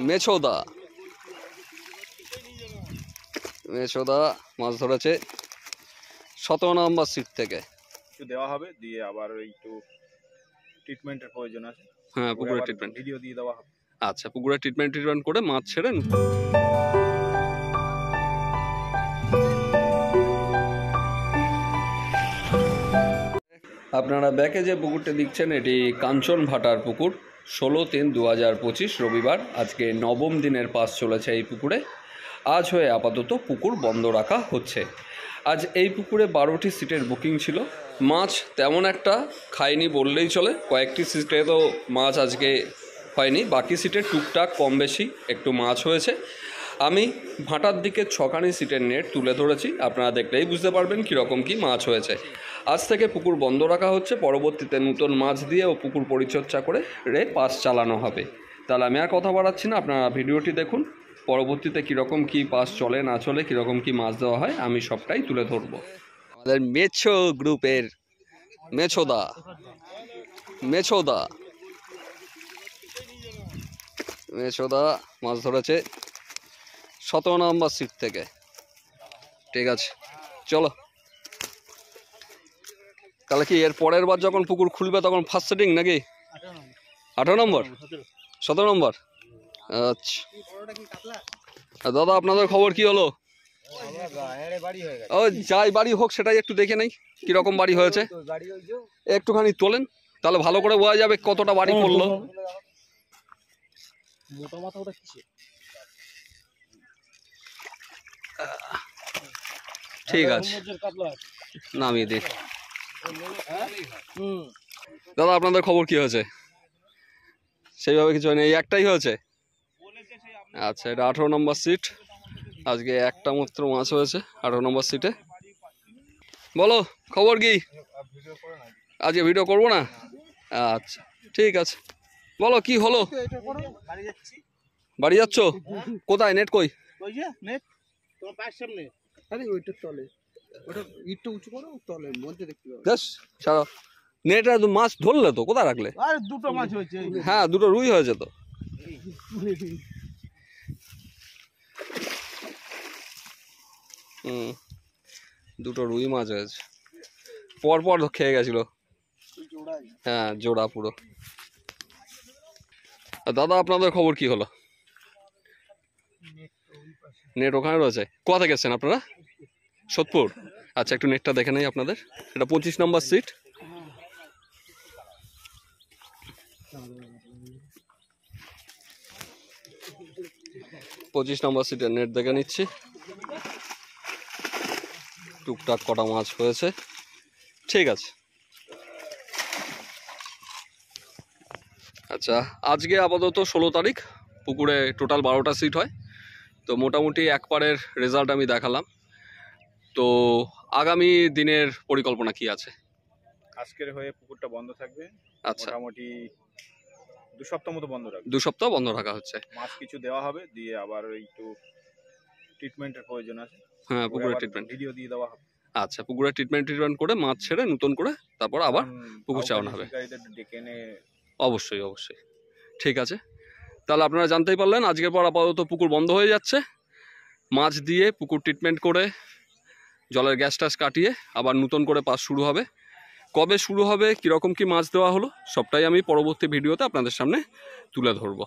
মেছোদা মাছ ধরেছে 17 নম্বর সিট থেকে। কিছু দেওয়া হবে, দিয়ে আবার একটু ট্রিটমেন্টের প্রয়োজন আছে। হ্যাঁ, পুকুরে ট্রিটমেন্ট ভিডিও দিয়ে দেওয়া হবে। আচ্ছা, পুকুরে ট্রিটমেন্ট করে মাছ ছেড়ে আপনারা ব্যাকে যে পুকুরটা দেখছেন এটি কাঞ্চন ভাটার পুকুর। 16/3/2025 রবিবার। আজকে নবম দিনের পাস চলেছে এই পুকুরে। আজ হয়ে আপাতত পুকুর বন্ধ রাখা হচ্ছে। আজ এই পুকুরে 12টি সিটের বুকিং ছিল। মাছ তেমন একটা খায়নি বললেই চলে। কয়েকটি সিটে তো মাছ আজকে হয়নি, বাকি সিটে টুকটাক কম বেশি একটু মাছ হয়েছে। আমি ভাটার দিকে 6খানি সিটের নেট তুলে ধরেছি, আপনারা দেখলেই বুঝতে পারবেন কীরকম কী মাছ হয়েছে। আজ থেকে পুকুর বন্ধ রাখা হচ্ছে, পরবর্তীতে নতুন মাছ দিয়ে ও পুকুর পরিচর্যা করে পাস চালানো হবে। তাহলে আমি আর কথা বাড়াচ্ছি না, আপনারা ভিডিওটি দেখুন। পরবর্তীতে কীরকম কী পাস চলে না চলে, কীরকম কী মাছ দেওয়া হয়, আমি সবটাই তুলে ধরবো। আমাদের মেছো গ্রুপের মেছোদা মাছ ধরেছে 17 নম্বর সিট থেকে। ঠিক আছে, চলো। তাহলে কি এর পরের বার যখন পুকুর খুলবে তখন ফার্স্ট সেটিং নাকি? 18 নম্বর 17 নম্বর। আচ্ছা দাদা, আপনাদের খবর কি হলো? ও যাই বাড়ি হোক, সেটাই একটু দেখে নেই কিরকম বাড়ি হয়েছে। একটুখানি তোলেন, তাহলে ভালো করে বোঝা যাবে কতটা বাড়ি পড়লো। ঠিক আছে, নামিয়ে দিই। দাদা, আপনাদের খবর কি হয়েছে? সেইভাবে কিছু হয়নি, এই একটাই হয়েছে। আচ্ছা, এটা 18 নম্বর সিট। আজকে একটা মাত্র মাছ হয়েছে 18 নম্বর সিটে। বলো খবর কি? আজকে ভিডিও করবো না? আচ্ছা ঠিক আছে, বলো কি হলো। বাড়ি যাচ্ছ? কোথায়? নেট কই? নেটে মাছ ধরলে তো কোথায় রাখলে? দুটো মাছ হয়েছে। হ্যাঁ, দুটো রুই হয়েছে তো। দুটো রুই মাছ হয়েছে, পরপর খেয়ে গেছিল। হ্যাঁ, জোড়া পুরো। দাদা, আপনাদের খবর কি হলো? নেট ওখানে রয়েছে। কোথা থেকে এসছেন আপনারা? সোদপুর। আচ্ছা, একটু নেটটা দেখে নেই আপনাদের। এটা 25 নম্বর সিট। সিটের নেট দেখে নিচ্ছি। টুকটাক কটা মাছ হয়েছে। ঠিক আছে। আচ্ছা, আজকে আপাতত 16 তারিখ। পুকুরে টোটাল 12টা সিট হয়। তো মোটামুটি এক পারের রেজাল্ট আমি দেখালাম। তো আগামী দিনের পরিকল্পনা কি আছে? আজকের হয়ে পুকুরটা বন্ধ থাকবে। আচ্ছা, মোটামুটি 2 সপ্তাহ মতো বন্ধ রাখবে। 2 সপ্তাহ বন্ধ রাখা হচ্ছে। মাছ কিছু দেওয়া হবে, দিয়ে আবার একটু ট্রিটমেন্টের প্রয়োজন আছে। হ্যাঁ, পুকুরে ট্রিটমেন্ট ভিডিও দিয়ে দেওয়া হবে। আচ্ছা, পুকুরে ট্রিটমেন্ট করে মাছ ছেড়ে নতুন করে তারপর আবার পুকুর চালানো হবে। অবশ্যই অবশ্যই। ঠিক আছে, তাহলে আপনারা জানতেই পারলেন আজকের পর আপাতত পুকুর বন্ধ হয়ে যাচ্ছে। মাছ দিয়ে পুকুর ট্রিটমেন্ট করে জলের গ্যাস ট্যাস কাটিয়ে আবার নতুন করে পাস শুরু হবে। কবে শুরু হবে, কীরকম কি মাছ দেওয়া হলো, সবটাই আমি পরবর্তী ভিডিওতে আপনাদের সামনে তুলে ধরবো।